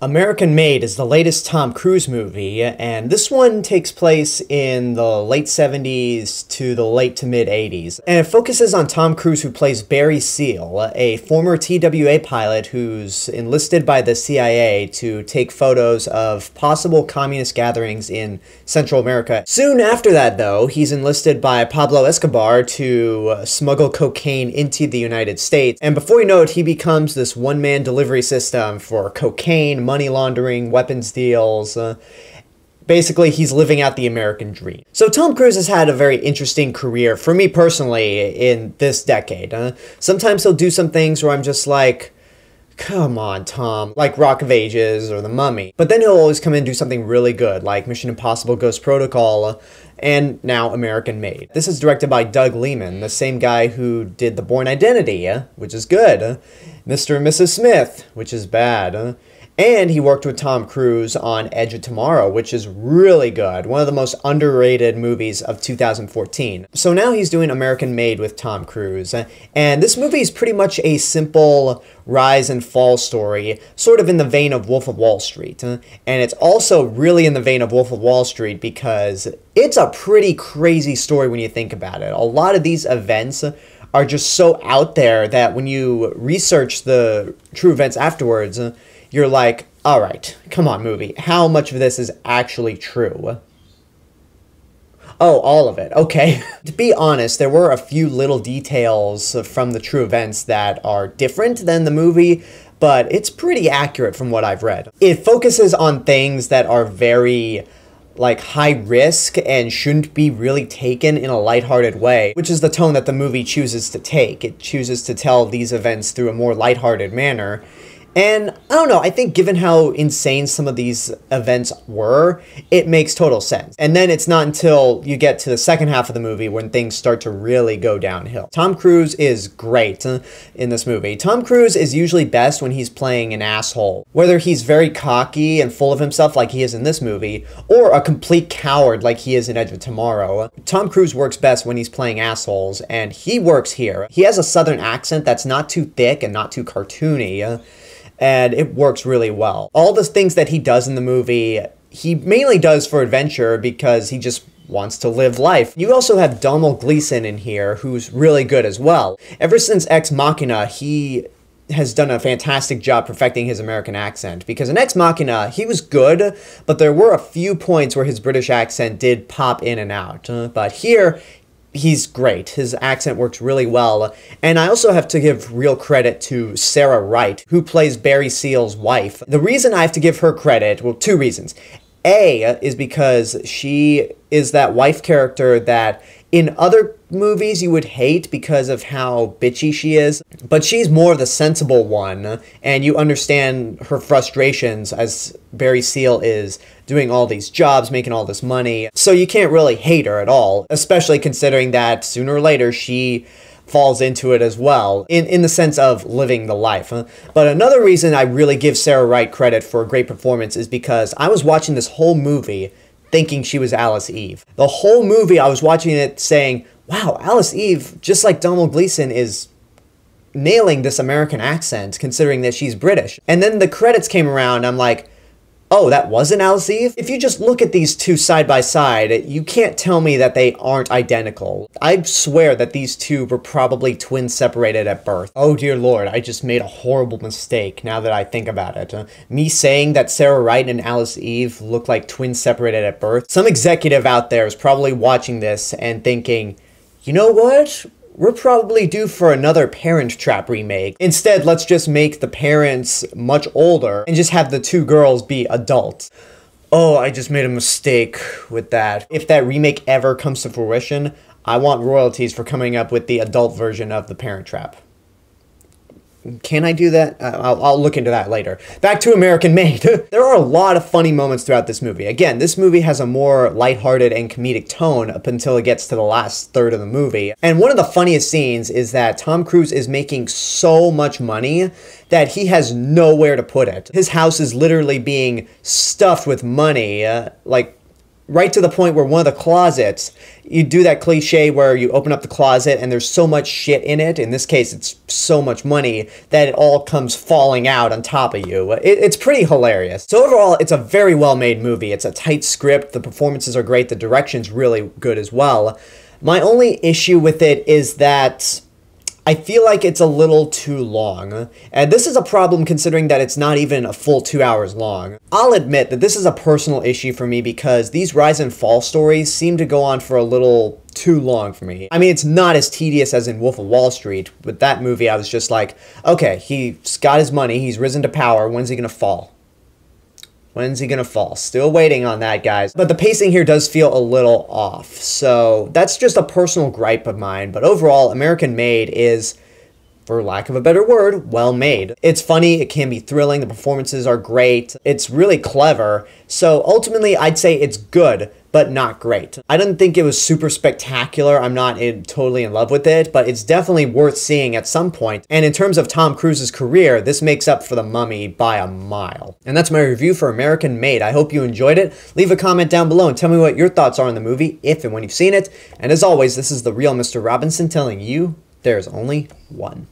American Made is the latest Tom Cruise movie, and this one takes place in the late 70s to the late to mid 80s. And it focuses on Tom Cruise, who plays Barry Seal, a former TWA pilot who's enlisted by the CIA to take photos of possible communist gatherings in Central America. Soon after that, though, he's enlisted by Pablo Escobar to smuggle cocaine into the United States. And before you know it, he becomes this one-man delivery system for cocaine, money laundering, weapons deals. Basically, he's living out the American dream. So Tom Cruise has had a very interesting career, for me personally, in this decade. Sometimes he'll do some things where I'm just like, come on, Tom, like Rock of Ages or The Mummy. But then he'll always come in and do something really good, like Mission Impossible Ghost Protocol, and now American Made. This is directed by Doug Liman, the same guy who did The Bourne Identity, which is good, Mr. and Mrs. Smith, which is bad, and he worked with Tom Cruise on Edge of Tomorrow, which is really good. One of the most underrated movies of 2014. So now he's doing American Made with Tom Cruise. And this movie is pretty much a simple rise and fall story, sort of in the vein of Wolf of Wall Street. And it's also really in the vein of Wolf of Wall Street because it's a pretty crazy story when you think about it. A lot of these events are just so out there that when you research the true events afterwards, you're like, all right, come on, movie. How much of this is actually true? Oh, all of it. Okay. To be honest, there were a few little details from the true events that are different than the movie, but it's pretty accurate from what I've read. It focuses on things that are very high risk and shouldn't be really taken in a lighthearted way, which is the tone that the movie chooses to take. It chooses to tell these events through a more lighthearted manner. And I don't know, I think given how insane some of these events were, it makes total sense. And then it's not until you get to the second half of the movie when things start to really go downhill. Tom Cruise is great in this movie. Tom Cruise is usually best when he's playing an asshole. Whether he's very cocky and full of himself like he is in this movie, or a complete coward like he is in Edge of Tomorrow. Tom Cruise works best when he's playing assholes, and he works here. He has a southern accent that's not too thick and not too cartoony. And it works really well. All the things that he does in the movie, he mainly does for adventure because he just wants to live life. You also have Domhnall Gleeson in here, who's really good as well. Ever since Ex Machina, he has done a fantastic job perfecting his American accent, because in Ex Machina, he was good, but there were a few points where his British accent did pop in and out. But here, he's great. His accent works really well. And I also have to give real credit to Sarah Wright, who plays Barry Seal's wife. The reason I have to give her credit, well, two reasons. A is because she is that wife character that in other movies you would hate because of how bitchy she is, but she's more the sensible one, and you understand her frustrations as Barry Seal is doing all these jobs, making all this money, so you can't really hate her at all, especially considering that sooner or later she falls into it as well, in the sense of living the life. But another reason I really give Sarah Wright credit for a great performance is because I was watching this whole movie thinking she was Alice Eve. The whole movie I was watching it saying, wow, Alice Eve, just like Domhnall Gleeson, is nailing this American accent considering that she's British. And then the credits came around, I'm like, oh, that wasn't Alice Eve? If you just look at these two side by side, you can't tell me that they aren't identical. I swear that these two were probably twins separated at birth. Oh dear Lord, I just made a horrible mistake now that I think about it. Me saying that Sarah Wright and Alice Eve look like twins separated at birth. Some executive out there is probably watching this and thinking, you know what? We're probably due for another Parent Trap remake. Instead, let's just make the parents much older and just have the two girls be adults. Oh, I just made a mistake with that. If that remake ever comes to fruition, I want royalties for coming up with the adult version of the Parent Trap. Can I do that? I'll look into that later. Back to American Made. There are a lot of funny moments throughout this movie. Again, this movie has a more lighthearted and comedic tone up until it gets to the last third of the movie. And one of the funniest scenes is that Tom Cruise is making so much money that he has nowhere to put it. His house is literally being stuffed with money, right to the point where one of the closets, you do that cliche where you open up the closet and there's so much shit in it. In this case, it's so much money that it all comes falling out on top of you. It's pretty hilarious. So overall, it's a very well-made movie. It's a tight script. The performances are great. The direction's really good as well. My only issue with it is that I feel like it's a little too long, and this is a problem considering that it's not even a full 2 hours long. I'll admit that this is a personal issue for me because these rise and fall stories seem to go on for a little too long for me. I mean, it's not as tedious as in Wolf of Wall Street. With that movie, I was just like, okay, he's got his money, he's risen to power, when's he gonna fall? When's he gonna fall? Still waiting on that, guys. But the pacing here does feel a little off. So that's just a personal gripe of mine. But overall, American Made is, for lack of a better word, well made. It's funny, it can be thrilling, the performances are great, it's really clever. So ultimately, I'd say it's good, but not great. I didn't think it was super spectacular. I'm not totally in love with it, but it's definitely worth seeing at some point. And in terms of Tom Cruise's career, this makes up for The Mummy by a mile. And that's my review for American Made. I hope you enjoyed it. Leave a comment down below and tell me what your thoughts are on the movie, if and when you've seen it. And as always, this is the real Mr. Robinson telling you there's only one.